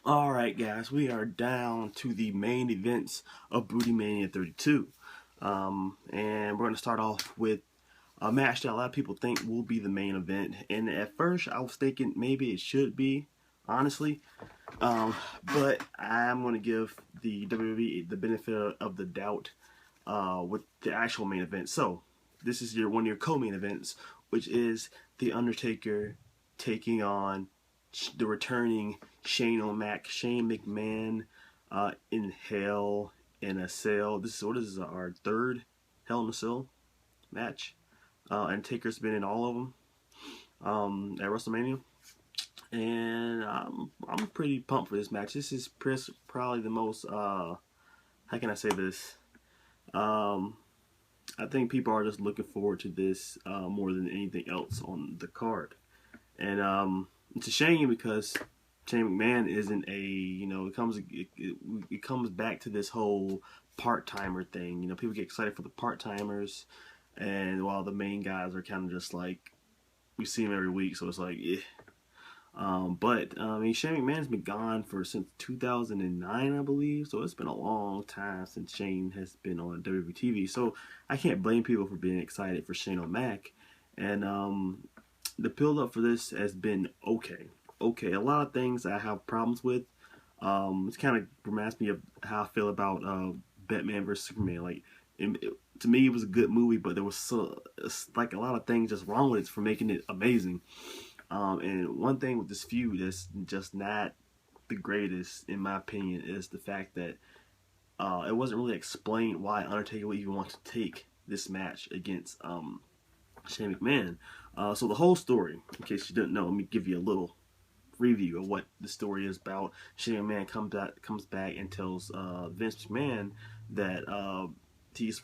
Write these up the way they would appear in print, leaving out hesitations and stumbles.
Alright guys, we are down to the main events of BootyMania 32. And we're going to start off with a match that a lot of people think will be the main event. And at first I was thinking maybe it should be, honestly. But I'm going to give the WWE the benefit of the doubt with the actual main event. So, this is one of your co-main events, which is The Undertaker taking on the returning Shane McMahon in Hell in a Cell. This is our third Hell in a Cell match, and Taker's been in all of them at WrestleMania, and I'm pretty pumped for this match. This is probably the most how can I say this? Um, I think people are just looking forward to this more than anything else on the card. And it's a shame because Shane McMahon isn't a, it comes back to this whole part timer thing. People get excited for the part timers, and while the main guys are kind of just like we see him every week, so it's like, eh. But I mean, Shane McMahon's been gone since 2009, I believe. So it's been a long time since Shane has been on WWE TV. So I can't blame people for being excited for Shane O'Mac. And the build up for this has been okay. Okay, a lot of things I have problems with. It kind of reminds me of how I feel about Batman vs Superman. Like, to me, it was a good movie, but there was like a lot of things just wrong with it for making it amazing. And one thing with this feud that's just not the greatest, in my opinion, is the fact that it wasn't really explained why Undertaker would even want to take this match against Shane McMahon. So the whole story, in case you didn't know, let me give you a little review of what the story is about. Shane McMahon comes back and tells Vince McMahon that he's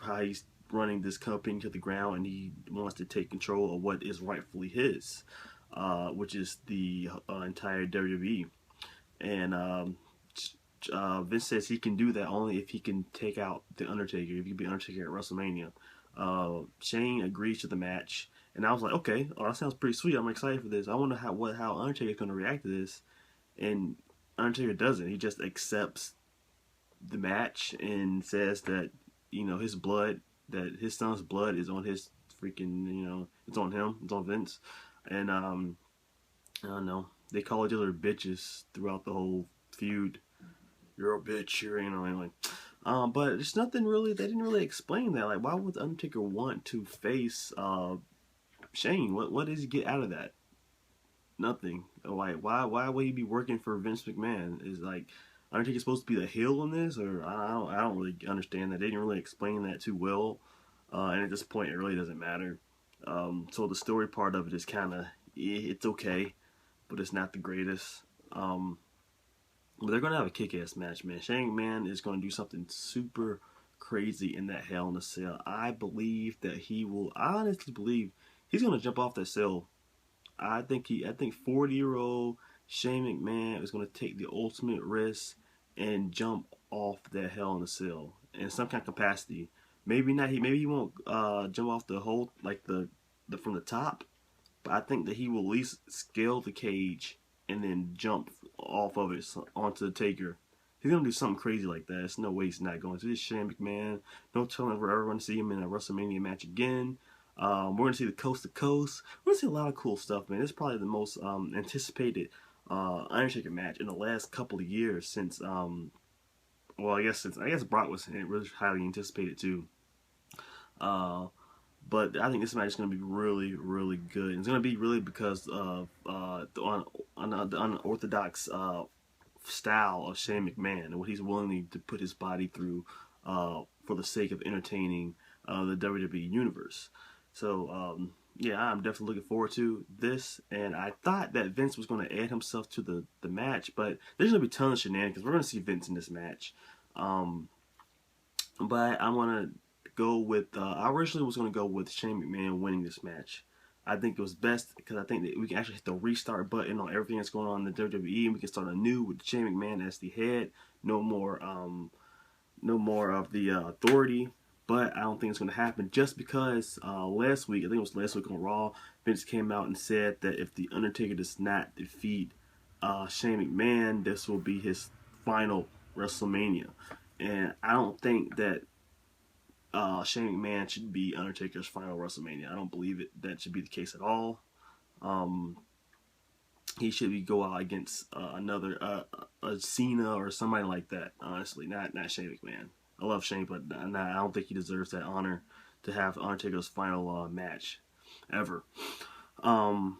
running this company to the ground, and he wants to take control of what is rightfully his, which is the entire WWE. And Vince says he can do that only if he can take out the Undertaker, if he can be Undertaker at WrestleMania. Shane agrees to the match, and I was like, okay, that sounds pretty sweet. I'm excited for this. I wonder how Undertaker's going to react to this. And Undertaker doesn't. He just accepts the match and says that his son's blood is on his freaking, it's on him, it's on Vince. And I don't know, they call each other bitches throughout the whole feud. You're a bitch, anyway. But there's nothing really. They didn't really explain that. Like, why would the Undertaker want to face Shane? What does he get out of that? Nothing. Like, why would he be working for Vince McMahon? Is like Undertaker supposed to be the heel in this, or I don't really understand that. They didn't really explain that too well, and at this point, it really doesn't matter. So the story part of it is kind of, it's okay, but it's not the greatest. But they're going to have a kick-ass match, man. Shane McMahon is going to do something super crazy in that Hell in a Cell. I honestly believe he's going to jump off that cell. I think 40-year-old Shane McMahon is going to take the ultimate risk and jump off that Hell in a Cell in some kind of capacity. Maybe not. Maybe he won't jump off the whole, like the from the top, but I think that he will at least scale the cage and then jump off of it onto the Taker. He's gonna do something crazy like that. There's no way he's not going to. This Shane McMahon. No telling if we're ever going to see him in a WrestleMania match again. We're going to see the coast to coast. We're going to see a lot of cool stuff, man. This is probably the most anticipated Undertaker match in the last couple of years since, I guess Brock was really highly anticipated too. But I think this match is going to be really, really good. And it's going to be really because of the unorthodox style of Shane McMahon and what he's willing to put his body through for the sake of entertaining the WWE Universe. So, yeah, I'm definitely looking forward to this. And I thought that Vince was going to add himself to the match, but there's going to be tons of shenanigans. We're going to see Vince in this match. But I want to go with, I originally was going to go with Shane McMahon winning this match. I think it was best because I think that we can actually hit the restart button on everything that's going on in the WWE, and we can start anew with Shane McMahon as the head. No more of the authority. But I don't think it's going to happen just because last week, I think it was last week on Raw, Vince came out and said that if the Undertaker does not defeat Shane McMahon, this will be his final WrestleMania, and I don't think that Shane McMahon should be Undertaker's final WrestleMania. I don't believe that should be the case at all. Um, he should be go out against another a Cena or somebody like that. Honestly, not Shane McMahon. I love Shane, but I don't think he deserves that honor to have Undertaker's final match ever. Um,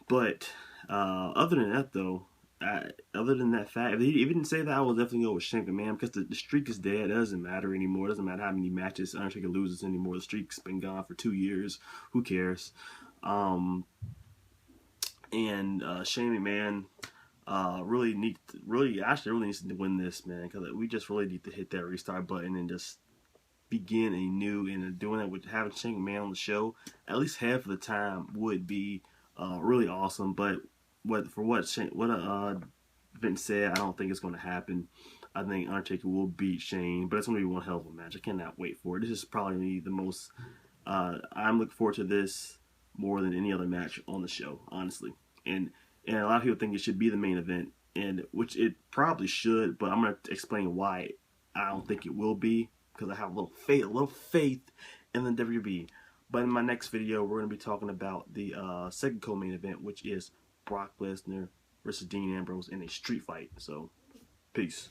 but other than that, though, other than that fact, if he didn't say that, I will definitely go with Shane McMahon because the streak is dead. It doesn't matter anymore. It doesn't matter how many matches Undertaker loses anymore. The streak's been gone for 2 years. Who cares? Um, and Shane McMahon really needs to win this, man, because we just really need to hit that restart button and just begin anew. And doing that with having Shane McMahon on the show at least half of the time would be really awesome. But what Vince said, I don't think it's going to happen. I think Undertaker will beat Shane, but it's going to be one hell of a match. I cannot wait for it. This is probably the most. I'm looking forward to this more than any other match on the show, honestly. And a lot of people think it should be the main event, and which it probably should. But I'm going to explain why I don't think it will be, because I have a little faith in the WWE. But in my next video, we're going to be talking about the second co-main event, which is Brock Lesnar versus Dean Ambrose in a street fight. So, peace.